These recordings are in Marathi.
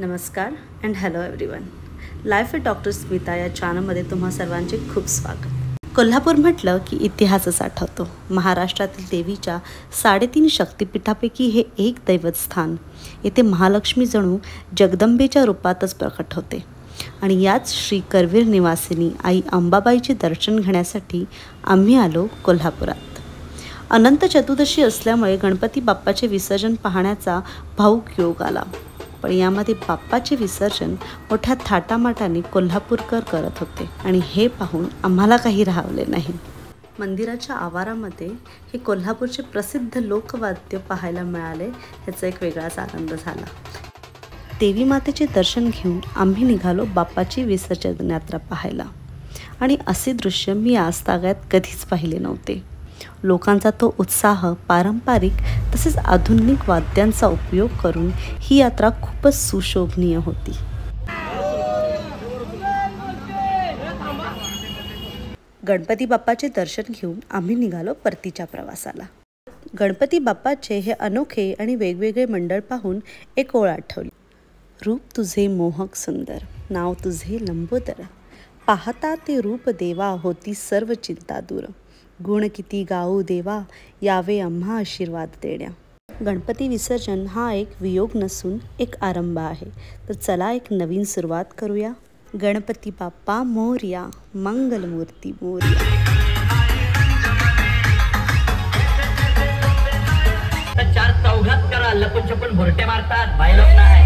नमस्कार and hello everyone. Life with doctor Smita या चॅनलमध्ये तुम्हा सर्वांचे खूप स्वागत. कोल्हापूर म्हटलं की इतिहासच आठवतो. महाराष्ट्रातील देवीच्या 3.5 शक्तिपीठापैकी हे एक दैवतस्थान. येथे महालक्ष्मी जणू जगदंबेच्या रूपातच प्रकट होते. आणि याच श्री करवीर निवासिनी आई अंबाबाईचे दर्शन घेण्यासाठी आम्ही आलो कोल्हापुरात. अनंत चतुर्दशी असल्यामुळे गणपती बाप्पाचे विसर्जन पाहण्याचा भाऊक योग आला. पण यामध्ये बाप्पाचे विसर्जन मोठ्या थाटामाटाने कोल्हापूरकर करत होते आणि हे पाहून आम्हाला काही राहवले नाही. मंदिराच्या आवारामध्ये हे कोल्हापूरचे प्रसिद्ध लोकवाद्य पाहायला मिळाले. ह्याचा एक वेगळाच आनंद झाला. देवी मातेचे दर्शन घेऊन आम्ही निघालो बाप्पाची विसर्जन यात्रा पाहायला. आणि असे दृश्य मी आजतागायत कधीच पाहिले नव्हते. लोकांचा तो उत्साह पारंपरिक तसेच आधुनिक वाद्यांचा उपयोग करून ही यात्रा खूपच सुशोभनीय होती. गणपती बाप्पाचे दर्शन घेऊन आम्ही निघालो परतीच्या प्रवासाला. गणपती बाप्पाचे हे अनोखे आणि वेगवेगळे मंडळ पाहून एक ओळ आठवली. रूप तुझे मोहक सुंदर, नाव तुझे लंबोदर, पाहता ते रूप देवा होती सर्व चिंता दूर. गुण किती गाऊ देवा, यावे आम्हा आशीर्वाद देण्या. गणपती विसर्जन हा एक वियोग नसून एक आरंभ आहे. तर चला एक नवीन सुरुवात करूया. गणपती बाप्पा मोरया, मंगलमूर्ती मोरया. चार चौघात करा, लपून छपून भुरटे मारतात, बायलोक नाही.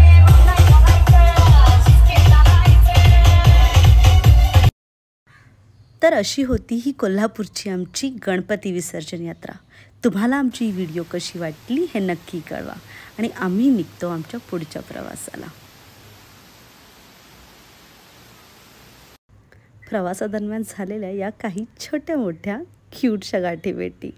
तर अशी होती ही कोल्हापूरची आमची गणपती विसर्जन यात्रा. तुम्हाला आमची व्हिडिओ कशी वाटली हे नक्की कळवा. आणि आम्ही निघतो आमच्या पुढच्या प्रवासाला. प्रवासादरम्यान झालेल्या या काही छोट्या मोठ्या क्यूटशा गाठीभेटी.